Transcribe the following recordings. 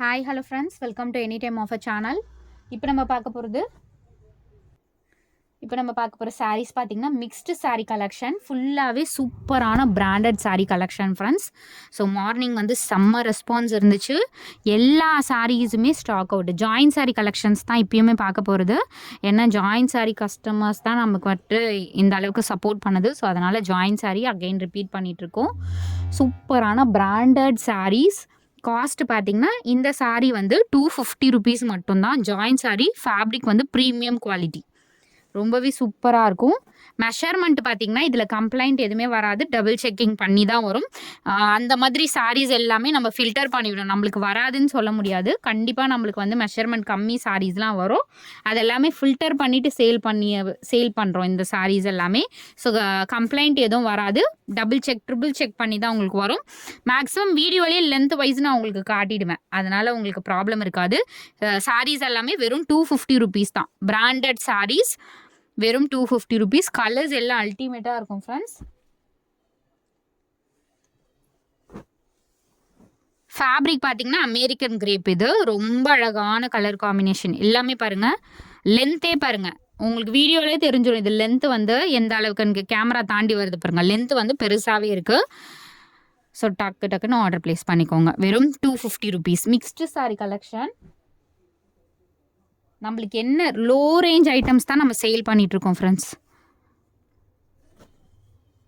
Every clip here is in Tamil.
Hi hello friends, welcome to any time offer channel. இப்போ நம்ம பார்க்க போகிற சாரீஸ் பார்த்தீங்கன்னா மிக்ஸ்டு சாரீ கலெக்ஷன். ஃபுல்லாகவே சூப்பரான branded sari collection friends. So morning வந்து செம்ம ரெஸ்பான்ஸ் இருந்துச்சு. எல்லா சாரீஸுமே stock out. Join sari collections தான் இப்பயுமே பார்க்க போகிறது. ஏன்னா ஜாயின் சாரீ கஸ்டமர்ஸ் தான் நமக்கு வந்துட்டு இந்த அளவுக்கு சப்போர்ட் பண்ணுது. ஸோ அதனால் ஜாயின் சாரீ அகெயின் ரிப்பீட் பண்ணிகிட்ருக்கோம். சூப்பரான பிராண்டட் சாரீஸ். காஸ்ட் பார்த்தீங்கன்னா இந்த சாரீ வந்து 250 ருபீஸ் மட்டும்தான். ஜாயின் சாரீ, ஃபேப்ரிக் வந்து ப்ரீமியம் குவாலிட்டி, ரொம்பவே சூப்பராக இருக்கும். மெஷர்மெண்ட் பார்த்தீங்கன்னா இதில் கம்ப்ளைண்ட் எதுவுமே வராது. டபுள் செக்கிங் பண்ணி தான் வரும். அந்த மாதிரி சாரீஸ் எல்லாமே நம்ம ஃபில்டர் பண்ணிவிடும். நம்மளுக்கு வராதுன்னு சொல்ல முடியாது. கண்டிப்பாக நம்மளுக்கு வந்து மெஷர்மெண்ட் கம்மி சாரீஸ்லாம் வரும். அதெல்லாமே ஃபில்டர் பண்ணிவிட்டு சேல் பண்ணுறோம் இந்த சாரீஸ் எல்லாமே. ஸோ கம்ப்ளைண்ட் எதுவும் வராது. டபுள் செக் ட்ரிபிள் செக் பண்ணி தான் உங்களுக்கு வரும். மேக்ஸிமம் வீடியோலேயே லென்த் வைஸ் நான் உங்களுக்கு காட்டிடுவேன். அதனால் உங்களுக்கு ப்ராப்ளம் இருக்காது. சாரீஸ் எல்லாமே வெறும் 250 ருபீஸ் தான். பிராண்டட் சாரீஸ் வெறும் 250 ருபீஸ். கலர்ஸ் எல்லாம் அல்டிமேட்டாக இருக்கும் ஃப்ரெண்ட்ஸ். ஃபேப்ரிக் பார்த்தீங்கன்னா அமெரிக்கன் கிரேப். இது ரொம்ப அழகான கலர் காம்பினேஷன். எல்லாமே பாருங்கள், லென்த்தே பாருங்கள், உங்களுக்கு வீடியோலே தெரிஞ்சிடும். இது லென்த்து வந்து எந்த அளவுக்கு எனக்கு கேமரா தாண்டி வருது பாருங்கள். லென்த்து வந்து பெருசாகவே இருக்குது. ஸோ டக்குன்னு ஆர்டர் ப்ளேஸ் பண்ணிக்கோங்க. வெறும் 250 ருபீஸ். Mixed sari collection. நம்மளுக்கு என்ன லோ ரேஞ்ச் ஐட்டம்ஸ் தான் நம்ம சேல் பண்ணிகிட்ருக்கோம் ஃப்ரெண்ட்ஸ்.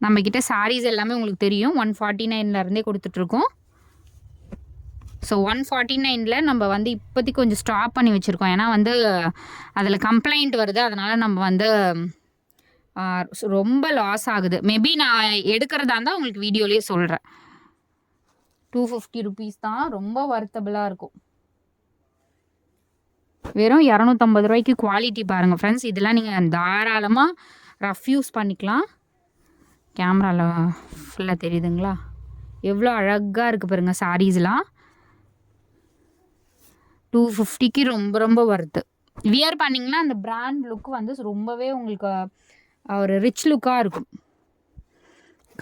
நம்மக்கிட்ட சாரீஸ் எல்லாமே உங்களுக்கு தெரியும். 149 கொடுத்துட்ருக்கோம். ஸோ 149 நம்ம வந்து இப்போதைக்கு கொஞ்சம் ஸ்டாப் பண்ணி வச்சுருக்கோம். ஏன்னா வந்து அதில் கம்ப்ளைண்ட் வருது. அதனால் நம்ம வந்து ரொம்ப லாஸ் ஆகுது. மேபி நான் எடுக்கிறதா இருந்தால் உங்களுக்கு வீடியோலேயே சொல்கிறேன். 250 ருபீஸ் தான். ரொம்ப வர்த்தபிளாக இருக்கும். வெறும் 250 ரூபாய்க்கு குவாலிட்டி பாருங்கள் ஃப்ரெண்ட்ஸ். இதெல்லாம் நீங்கள் தாராளமாக ரஃப் யூஸ் பண்ணிக்கலாம். கேமராவில் ஃபுல்லாக தெரியுதுங்களா? எவ்வளோ அழகாக இருக்குது பாருங்கள் சாரீஸ்லாம். 250க்கு ரொம்ப வருது. வியர் பண்ணிங்கன்னா அந்த பிராண்ட் லுக் வந்து ரொம்பவே உங்களுக்கு ஒரு ரிச் லுக்காக இருக்கும்.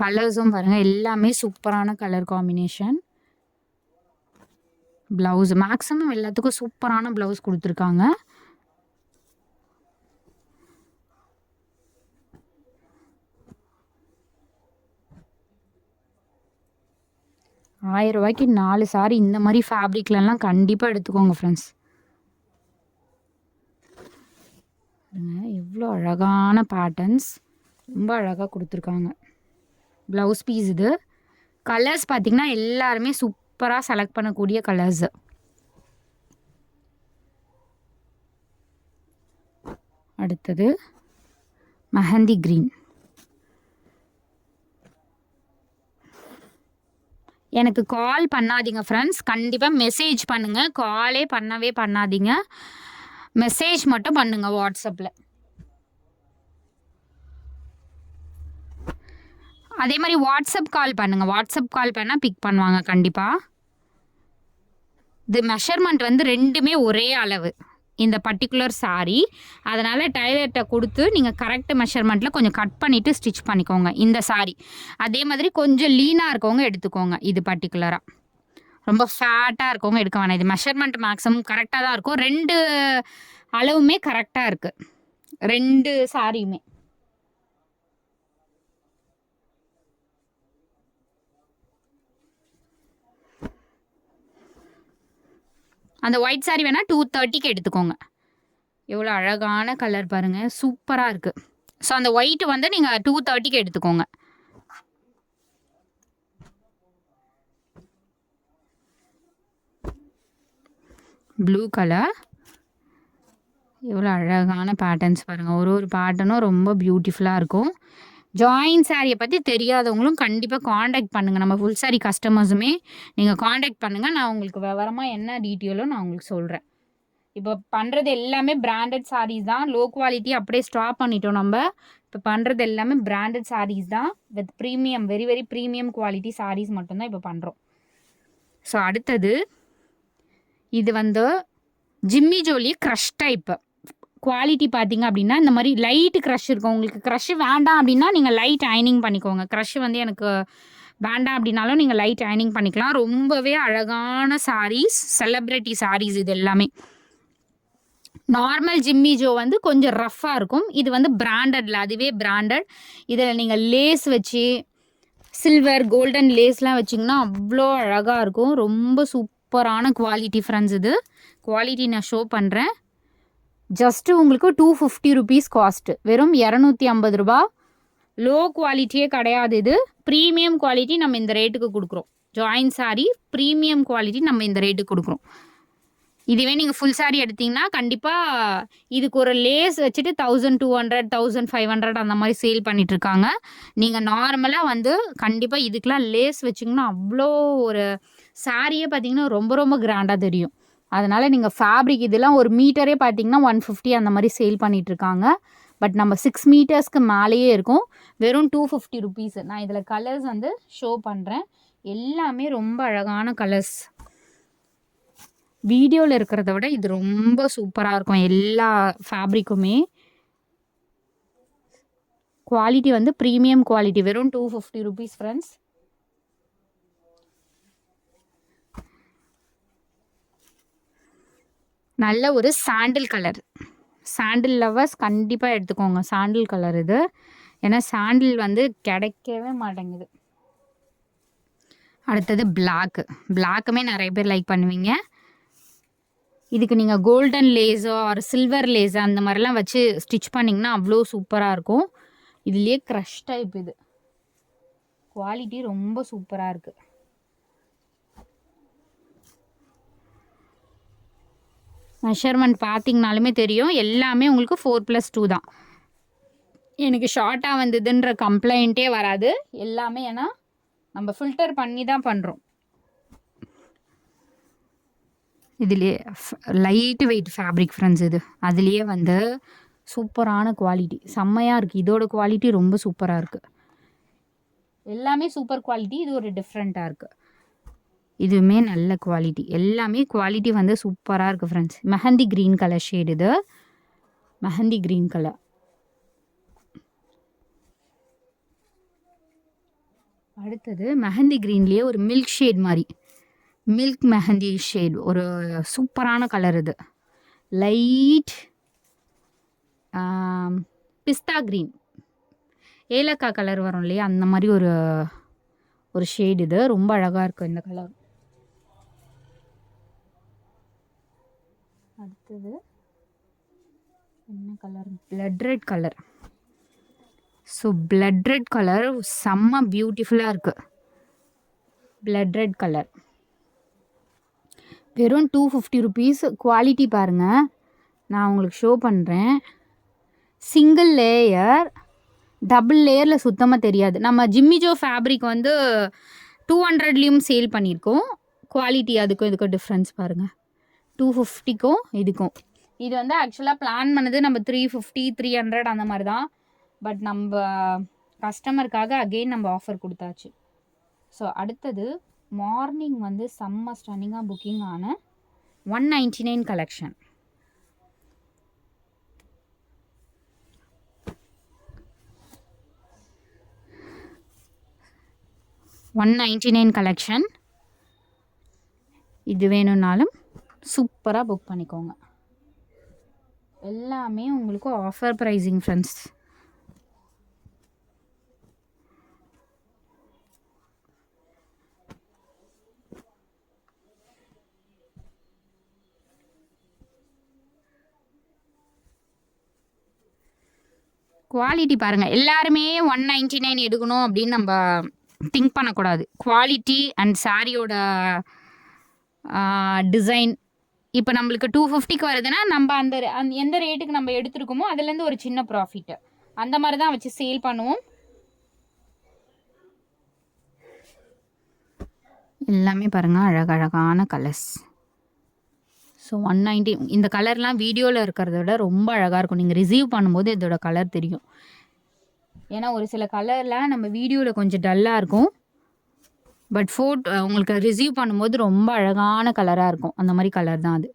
கலர்ஸும் பாருங்கள், எல்லாமே சூப்பரான கலர் காம்பினேஷன். ப்ளவுஸ் மேக்ஸிமம் எல்லாத்துக்கும் சூப்பரான ப்ளவுஸ் கொடுத்துருக்காங்க. ₹1000 4 சாரி இந்த மாதிரி ஃபேப்ரிக்லலாம் கண்டிப்பாக எடுத்துக்கோங்க ஃப்ரெண்ட்ஸ். எவ்வளோ அழகான பேட்டர்ன்ஸ், ரொம்ப அழகாக கொடுத்துருக்காங்க. ப்ளவுஸ் பீஸ் இது. கலர்ஸ் பார்த்திங்கன்னா எல்லாருமே சூப்பராக செலக்ட் பண்ணக்கூடிய கலர்ஸு. அடுத்தது மெஹந்தி க்ரீன். எனக்கு கால் பண்ணாதீங்க ஃப்ரெண்ட்ஸ், கண்டிப்பாக மெசேஜ் பண்ணுங்கள். காலே பண்ணாதீங்க, மெசேஜ் மட்டும் பண்ணுங்கள் வாட்ஸ்அப்பில். அதே மாதிரி வாட்ஸ்அப் கால் பண்ணுங்கள். வாட்ஸ்அப் கால் பண்ணால் பிக் பண்ணுவாங்க கண்டிப்பாக. இது மெஷர்மெண்ட் வந்து ரெண்டுமே ஒரே அளவு இந்த பர்டிகுலர் சாரீ. அதனால் டைலர்கிட்ட கொடுத்து நீங்கள் கரெக்ட் மெஷர்மெண்ட்டில் கொஞ்சம் கட் பண்ணிவிட்டு ஸ்டிச் பண்ணிக்கோங்க இந்த சாரீ. அதே மாதிரி கொஞ்சம் லீனாக இருக்கவங்க எடுத்துக்கோங்க. இது பர்டிகுலராக ரொம்ப ஃபேட்டாக இருக்கவங்க எடுக்க வேணாம். இது மெஷர்மெண்ட் மேக்ஸிமம் கரெக்டாக தான் இருக்கும். 2 அளவுமே கரெக்டாக இருக்குது, 2 சாரியுமே. அந்த ஒயிட் சாரீ வேணால் 230க்கு எடுத்துக்கோங்க. எவ்வளோ அழகான கலர் பாருங்கள், சூப்பராக இருக்குது. ஸோ அந்த ஒயிட் வந்து நீங்கள் 230க்கு எடுத்துக்கோங்க. ப்ளூ கலர், எவ்வளோ அழகான பேட்டர்ன்ஸ் பாருங்கள். ஒரு பேட்டர்னும் ரொம்ப பியூட்டிஃபுல்லாக இருக்கும். ஜாயின் சாரியை பற்றி தெரியாதவங்களும் கண்டிப்பாக காண்டாக்ட் பண்ணுங்கள். நம்ம ஃபுல் சாரி கஸ்டமர்ஸுமே நீங்கள் காண்டாக்ட் பண்ணுங்கள். நான் உங்களுக்கு விவரமாக என்ன டீட்டெயிலும் நான் உங்களுக்கு சொல்கிறேன். இப்போ பண்ணுறது எல்லாமே பிராண்டட் சாரீஸ் தான். லோ குவாலிட்டி அப்படியே ஸ்டாப் பண்ணிட்டோம் நம்ம. இப்போ பண்ணுறது எல்லாமே பிராண்டட் சாரீஸ் தான் with premium, very premium quality sarees மட்டும்தான் இப்போ பண்ணுறோம். ஸோ அடுத்தது இது வந்து jimmy jolly crush type. Quality பார்த்தீங்க அப்படின்னா இந்த மாதிரி லைட்டு க்ரஷ் இருக்கும். உங்களுக்கு க்ரஷ் வேண்டாம் அப்படின்னா நீங்கள் லைட் அயனிங் பண்ணிக்கோங்க. க்ரஷ் வந்து எனக்கு வேண்டாம் அப்படின்னாலும் நீங்கள் லைட் அயனிங் பண்ணிக்கலாம். ரொம்பவே அழகான சாரீஸ், செலிப்ரிட்டி சாரீஸ் இது எல்லாமே. நார்மல் ஜிம்மி ஜோ வந்து கொஞ்சம் ரஃப்பாக இருக்கும். இது வந்து பிராண்டட்ல, அதுவே பிராண்டட். இதில் நீங்கள் லேஸ் வச்சு சில்வர் கோல்டன் லேஸ்லாம் வச்சிங்கன்னா அவ்வளோ அழகாக இருக்கும். ரொம்ப சூப்பரான குவாலிட்டி ஃப்ரெண்ட்ஸ். இது குவாலிட்டி நான் ஷோ பண்ணுறேன். ஜஸ்ட்டு உங்களுக்கு 250 ருபீஸ் காஸ்ட்டு, வெறும் 250 ரூபா. லோ குவாலிட்டியே கிடையாது. இது ப்ரீமியம் குவாலிட்டி நம்ம இந்த ரேட்டுக்கு கொடுக்குறோம். ஜாயின் சாரீ ப்ரீமியம் குவாலிட்டி நம்ம இந்த ரேட்டுக்கு கொடுக்குறோம். இதுவே நீங்கள் ஃபுல் சாரீ எடுத்திங்கன்னா கண்டிப்பாக இதுக்கு ஒரு லேஸ் வச்சுட்டு 1200 1500 அந்த மாதிரி சேல் பண்ணிகிட்ருக்காங்க. நீங்கள் நார்மலாக வந்து கண்டிப்பாக இதுக்கெலாம் லேஸ் வச்சிங்கன்னா அவ்வளோ ஒரு சாரியே பார்த்திங்கன்னா ரொம்ப ரொம்ப கிராண்டாக தெரியும். அதனால் நீங்கள் ஃபேப்ரிக் இதெல்லாம் ஒரு மீட்டரே பார்த்திங்கன்னா 150 அந்த மாதிரி சேல் பண்ணிகிட்ருக்காங்க. பட் நம்ம 6 மீட்டர்ஸ்க்கு மேலேயே இருக்கும். வெறும் 250 ருபீஸ். நான் இதில் கலர்ஸ் வந்து ஷோ பண்ணுறேன். எல்லாமே ரொம்ப அழகான கலர்ஸ். வீடியோவில் இருக்கிறத விட இது ரொம்ப சூப்பராக இருக்கும். எல்லா ஃபேப்ரிக்குமே குவாலிட்டி வந்து ப்ரீமியம் குவாலிட்டி. வெறும் 250 ருபீஸ் ஃப்ரெண்ட்ஸ். நல்ல ஒரு சாண்டில் கலர். சாண்டில் லவர்ஸ் கண்டிப்பாக எடுத்துக்கோங்க. சாண்டில் கலர் இது. ஏன்னா சாண்டில் வந்து கிடைக்கவே மாட்டேங்குது. அடுத்தது பிளாக்கு. பிளாக்குமே நிறைய பேர் லைக் பண்ணுவீங்க. இதுக்கு நீங்கள் கோல்டன் லேஸோ ஒரு சில்வர் லேஸோ அந்த மாதிரிலாம் வச்சு ஸ்டிச் பண்ணிங்கன்னா அவ்வளோ சூப்பராக இருக்கும். இதுலேயே க்ரஷ் டைப். இது குவாலிட்டி ரொம்ப சூப்பராக இருக்குது. மெஷர்மெண்ட் பார்த்திங்கனாலுமே தெரியும். எல்லாமே உங்களுக்கு 4+2 தான். எனக்கு ஷார்ட்டாக வந்ததுன்ற கம்ப்ளைண்ட்டே வராது. எல்லாமே ஏன்னா நம்ம ஃபில்டர் பண்ணி தான் பண்ணுறோம். இதுலேயே லைட் வெயிட் ஃபேப்ரிக் ஃப்ரெண்ட்ஸ். இது அதுலேயே வந்து சூப்பரான குவாலிட்டி, செம்மையாக இருக்குது. இதோட குவாலிட்டி ரொம்ப சூப்பராக இருக்குது. எல்லாமே சூப்பர் குவாலிட்டி. இது ஒரு டிஃப்ரெண்ட்டாக இருக்குது. இதுவுமே நல்ல குவாலிட்டி. எல்லாமே குவாலிட்டி வந்து சூப்பராக இருக்குது friends. Mehndi green colour shade. இது மெஹந்தி க்ரீன் கலர். அடுத்தது மெஹந்தி க்ரீன்லேயே ஒரு மில்க் ஷேட் மாதிரி, மில்க் மெஹந்தி ஷேட். ஒரு சூப்பரான கலர். இது லைட் பிஸ்தா க்ரீன், ஏலக்காய் கலர் வரும் இல்லையா, அந்த மாதிரி ஒரு ஷேட். இது ரொம்ப அழகாக இருக்கும் இந்த கலர். அடுத்தது என்ன colour? Blood red colour. So blood red colour செம்ம பியூட்டிஃபுல்லாக இருக்குது. பிளட் ரெட் கலர் வெறும் 250 ருபீஸ். குவாலிட்டி பாருங்கள், நான் உங்களுக்கு ஷோ பண்ணுறேன். சிங்கிள் லேயர், டபுள் லேயரில் சுத்தமாக தெரியாது. நம்ம ஜிம்மி ஜோ ஃபேப்ரிக் வந்து 200லேயும் சேல் பண்ணியிருக்கோம். குவாலிட்டி அதுக்கும் இதுக்கும் டிஃப்ரென்ஸ் பாருங்கள். 250க்கும் இதுக்கும். இது வந்து ஆக்சுவலாக பிளான் பண்ணது நம்ம 350 300 அந்த மாதிரி தான். பட் நம்ம கஸ்டமருக்காக அகெயின் நம்ம ஆஃபர் கொடுத்தாச்சு. ஸோ அடுத்தது மார்னிங் வந்து செம்ம ஸ்டன்னிங்காக புக்கிங் ஆன 199 கலெக்ஷன். $199 கலெக்ஷன். இது வேணும்னாலும் சூப்பராக புக் பண்ணிக்கோங்க. எல்லாமே உங்களுக்கு ஆஃபர் ப்ரைஸிங் ஃப்ரெண்ட்ஸ். குவாலிட்டி பாருங்கள். எல்லாருமே 199 எடுக்கணும் அப்படின்னு நம்ம திங்க் பண்ணக்கூடாது. குவாலிட்டி அண்ட் சாரியோட டிசைன். இப்போ நம்மளுக்கு 250க்கு வருதுன்னா நம்ம அந்த எந்த ரேட்டுக்கு நம்ம எடுத்துருக்கோமோ அதுலேருந்து ஒரு சின்ன ப்ராஃபிட்டு அந்த மாதிரி தான் வச்சு சேல் பண்ணுவோம். எல்லாமே பாருங்கள் அழகழகான கலர்ஸ். ஸோ 190. இந்த கலர்லாம் வீடியோவில் இருக்கிறத விட ரொம்ப அழகாக இருக்கும். நீங்கள் ரிசீவ் பண்ணும்போது இதோட கலர் தெரியும். ஏன்னா ஒரு சில கலர்லாம் நம்ம வீடியோவில் கொஞ்சம் டல்லாக இருக்கும். பட் உங்களுக்கு ரிசீவ் பண்ணும்போது ரொம்ப அழகான கலராக இருக்கும். அந்த மாதிரி கலர் தான் அது.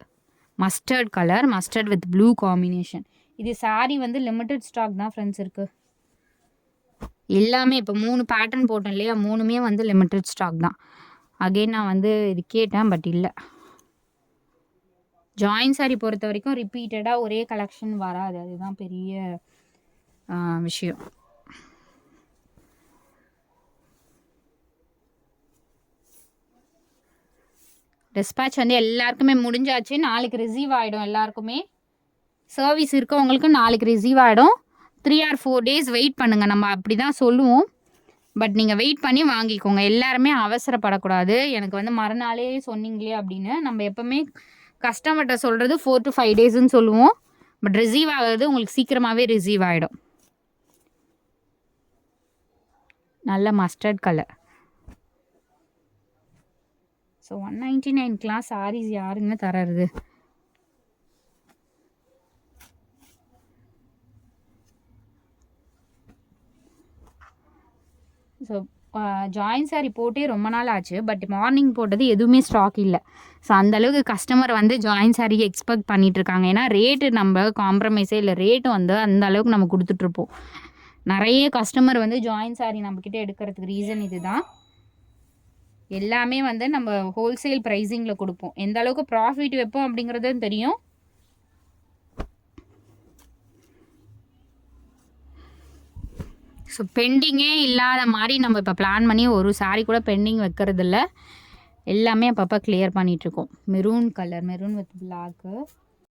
Mustard colour, mustard with blue combination. இது சாரீ வந்து லிமிட்டட் ஸ்டாக் தான் ஃப்ரெண்ட்ஸ் இருக்குது. எல்லாமே இப்போ 3 பேட்டர்ன் போட்டேன் இல்லையா, 3மே வந்து லிமிட்டட் ஸ்டாக் தான். அகைன் நான் வந்து இது கேட்டேன், பட் இல்லை. ஜாயின் சாரி பொறுத்த வரைக்கும் ரிப்பீட்டடாக ஒரே கலெக்ஷன் வராது, அதுதான் பெரிய விஷயம். டிஸ்பேட்ச் வந்து எல்லாருக்குமே முடிஞ்சாச்சு. நாளைக்கு ரிசீவ் ஆகிடும் எல்லாருக்குமே. சர்வீஸ் இருக்கவங்களுக்கு நாளைக்கு ரிசீவ் ஆகிடும். 3 or 4 days வெயிட் பண்ணுங்கள், நம்ம அப்படி தான் சொல்லுவோம். பட் நீங்கள் வெயிட் பண்ணி வாங்கிக்கோங்க. எல்லாருமே அவசரப்படக்கூடாது. எனக்கு வந்து மறுநாளே சொன்னீங்களே அப்படின்னு. நம்ம எப்போவுமே கஸ்டமர்கிட்ட சொல்கிறது 4 to 5 daysன்னு சொல்லுவோம். பட் ரிசீவ் ஆகிறது உங்களுக்கு சீக்கிரமாகவே ரிசீவ் ஆகிடும். நல்ல மஸ்டர்ட் கலர். ஸோ 199 சாரீஸ் யாருங்க தர்றது? ஸோ ஜாயின் சாரி போட்டே ரொம்ப நாள் ஆச்சு. பட் மார்னிங் போட்டது எதுவுமே ஸ்டாக் இல்லை. ஸோ அந்தளவுக்கு கஸ்டமர் வந்து ஜாயின் சாரி எக்ஸ்பெக்ட் பண்ணிகிட்ருக்காங்க. ஏன்னா ரேட்டு நம்ம காம்ப்ரமைஸே இல்லை. ரேட்டு வந்து அந்த அளவுக்கு நம்ம கொடுத்துட்ருப்போம். நிறைய கஸ்டமர் வந்து ஜாயின் சாரி நம்மக்கிட்ட எடுக்கிறதுக்கு ரீசன் இது தான். எல்லாமே வந்து நம்ம ஹோல்சேல் ப்ரைஸிங்கில் கொடுப்போம். எந்த அளவுக்கு ப்ராஃபிட் வைப்போம் அப்படிங்கிறதும் தெரியும். ஸோ பெண்டிங்கே இல்லாத மாதிரி நம்ம இப்போ பிளான் பண்ணி ஒரு சாரீ கூட பெண்டிங் வைக்கிறதில்ல. எல்லாமே அப்பப்போ கிளியர் பண்ணிகிட்ருக்கோம். Maroon colour, maroon with block.